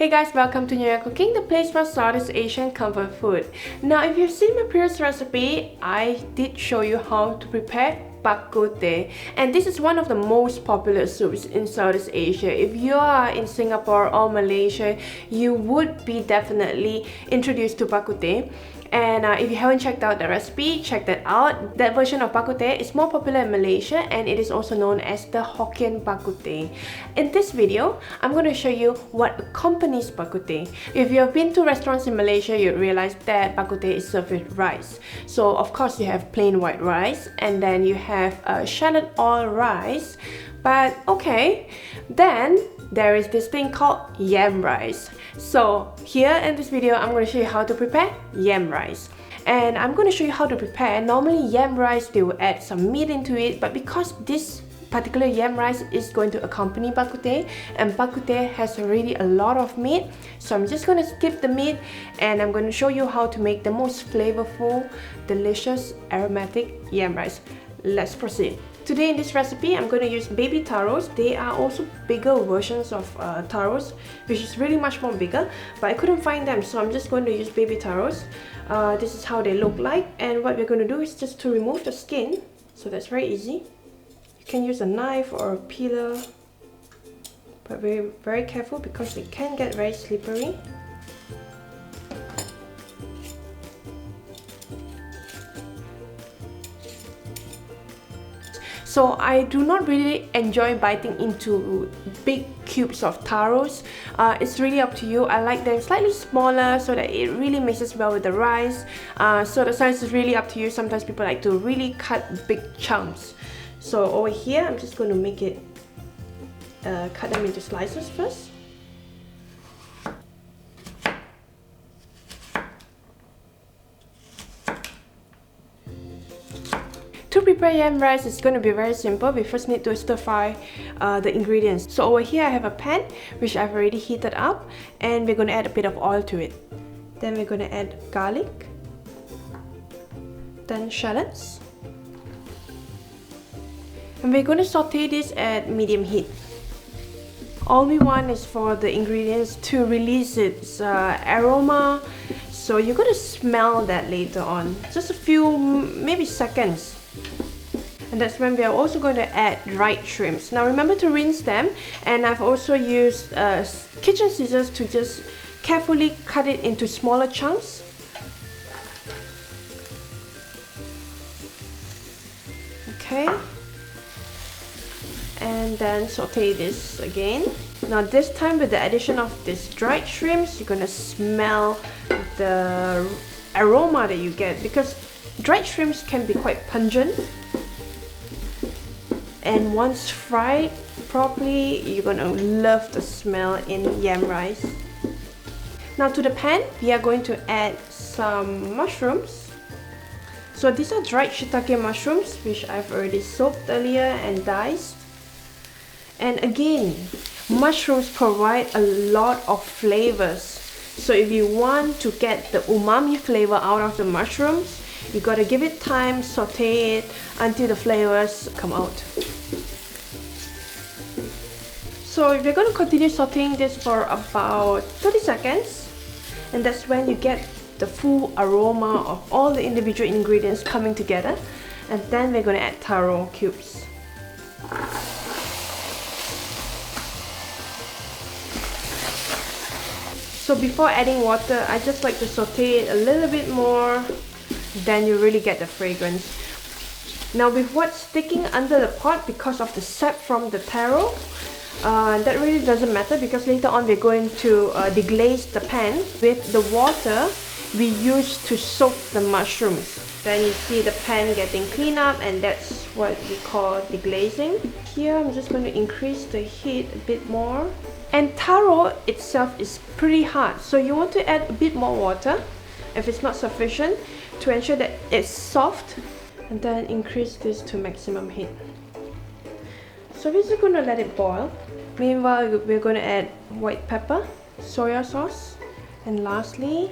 Hey guys, welcome to Nyonya Cooking, the place for Southeast Asian comfort food. Now, if you've seen my previous recipe, I did show you how to prepare Bak Kut Teh, and this is one of the most popular soups in Southeast Asia. If you are in Singapore or Malaysia, you would be definitely introduced to Bak Kut Teh. And if you haven't checked out the recipe, check that out. That version of Bak Kut Teh is more popular in Malaysia, and it is also known as the Hokkien Bak Kut Teh. In this video, I'm going to show you what accompanies Bak Kut Teh. If you have been to restaurants in Malaysia, you realize that Bak Kut Teh is served with rice. So of course you have plain white rice, and then you have shallot oil rice. But okay, then there is this thing called yam rice. So here in this video, I'm going to show you how to prepare yam rice. And I'm going to show you how to prepare. Normally yam rice, they will add some meat into it, but because this particular yam rice is going to accompany Bak Kut Teh, and Bak Kut Teh has already a lot of meat, so I'm just going to skip the meat and I'm going to show you how to make the most flavorful, delicious, aromatic yam rice. Let's proceed. Today in this recipe, I'm going to use baby taros. They are also bigger versions of taros, which is really much more bigger, but I couldn't find them, so I'm just going to use baby taros. This is how they look like, and what we're going to do is just to remove the skin. So that's very easy. You can use a knife or a peeler, but very careful because they can get very slippery. So I do not really enjoy biting into big cubes of taros. It's really up to you. I like them slightly smaller so that it really mixes well with the rice. So the size is really up to you. Sometimes people like to really cut big chunks. So over here, I'm just going to make it, cut them into slices first. To prepare yam rice, it's going to be very simple. We first need to stir fry the ingredients. So over here I have a pan which I've already heated up, and we're going to add a bit of oil to it. Then we're going to add garlic, then shallots, and we're going to saute this at medium heat. All we want is for the ingredients to release its aroma, so you're going to smell that later on, just a few, maybe seconds. And that's when we are also going to add dried shrimps. Now remember to rinse them, and I've also used kitchen scissors to just carefully cut it into smaller chunks. Okay. And then saute this again. Now this time with the addition of this dried shrimps, you're going to smell the aroma that you get, because dried shrimps can be quite pungent. And once fried properly, you're gonna love the smell in yam rice. Now to the pan, we are going to add some mushrooms. So these are dried shiitake mushrooms, which I've already soaked earlier and diced. And again, mushrooms provide a lot of flavors. So if you want to get the umami flavor out of the mushrooms, you gotta give it time, saute it until the flavors come out. So we're going to continue sauteing this for about 30 seconds, and that's when you get the full aroma of all the individual ingredients coming together. And then we're going to add taro cubes. So before adding water, I just like to saute it a little bit more, then you really get the fragrance. Now with what's sticking under the pot because of the sap from the taro, that really doesn't matter, because later on we're going to deglaze the pan with the water we used to soak the mushrooms. Then you see the pan getting cleaned up, and that's what we call deglazing. Here I'm just going to increase the heat a bit more. And taro itself is pretty hard, so you want to add a bit more water if it's not sufficient to ensure that it's soft, and then increase this to maximum heat. So we're just going to let it boil. Meanwhile, we're going to add white pepper, soya sauce, and lastly,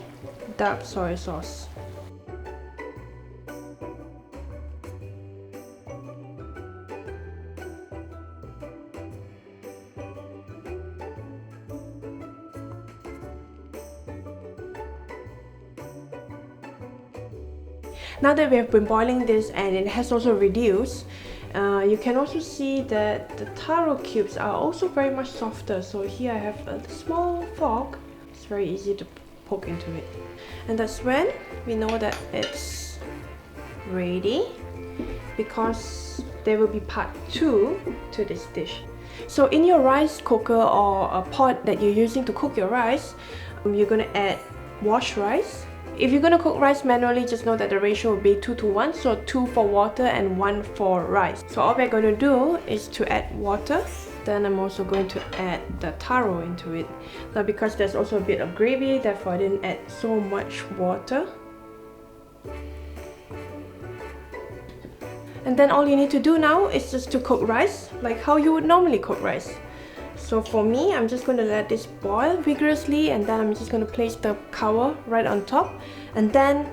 dark soy sauce. Now that we have been boiling this and it has also reduced, you can also see that the taro cubes are also very much softer. So here I have a small fork. It's very easy to poke into it. And that's when we know that it's ready, because there will be part 2 to this dish. So in your rice cooker or a pot that you're using to cook your rice, you're going to add washed rice. If you're going to cook rice manually, just know that the ratio will be 2 to 1, so 2 for water and 1 for rice. So all we're going to do is to add water. Then I'm also going to add the taro into it. Now because there's also a bit of gravy, therefore I didn't add so much water. And then all you need to do now is just to cook rice like how you would normally cook rice. So for me, I'm just going to let this boil vigorously, and then I'm just going to place the cover right on top, and then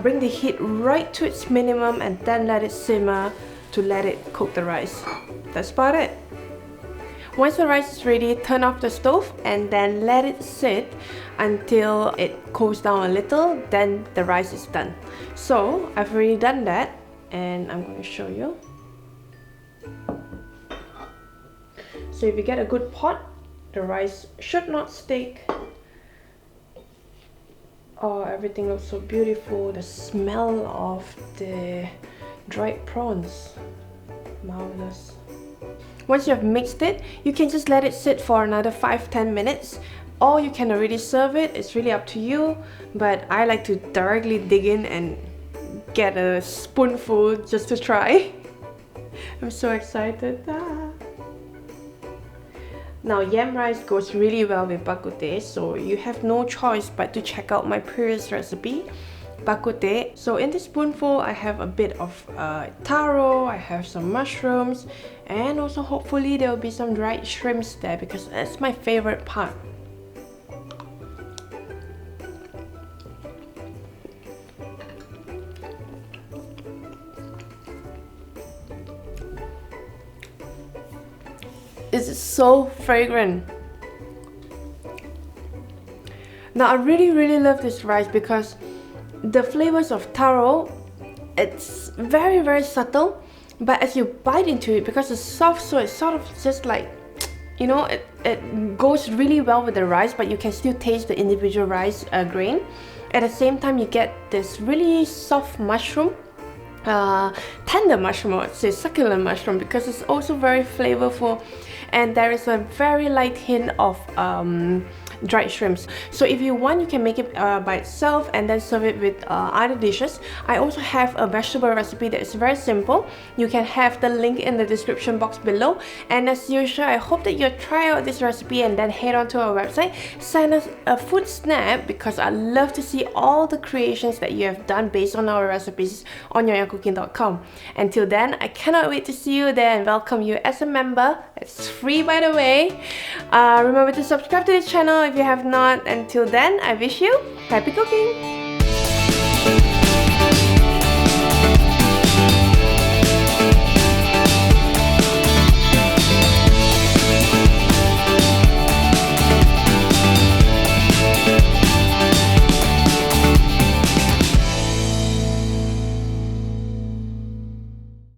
bring the heat right to its minimum, and then let it simmer to let it cook the rice. That's about it. Once the rice is ready, turn off the stove and then let it sit until it cools down a little, then the rice is done. So I've already done that, and I'm going to show you. So if you get a good pot, the rice should not stick. Oh, everything looks so beautiful. The smell of the dried prawns, marvelous. Once you have mixed it, you can just let it sit for another 5-10 minutes, or you can already serve it. It's really up to you, but I like to directly dig in and get a spoonful just to try. I'm so excited. Now yam rice goes really well with bak kut teh, so you have no choice but to check out my previous recipe, bak kut teh. So in this spoonful I have a bit of taro, I have some mushrooms, and also hopefully there will be some dried shrimps there, because that's my favorite part. It's so fragrant. Now I really love this rice because the flavors of taro, it's very subtle, but as you bite into it, because it's soft, so it's sort of just like, you know, it goes really well with the rice, but you can still taste the individual rice grain. At the same time, you get this really soft mushroom, tender mushroom, I would say succulent mushroom, because it's also very flavorful, and there is a very light hint of dried shrimps. So if you want, you can make it by itself and then serve it with other dishes. I also have a vegetable recipe that is very simple. You can have the link in the description box below, and as usual, I hope that you'll try out this recipe and then head on to our website, sign us a food snap, because I love to see all the creations that you have done based on our recipes on nyonyacooking.com. Until then, I cannot wait to see you there and welcome you as a member. It's free, by the way. Remember to subscribe to this channel if you have not. Until then, I wish you happy cooking!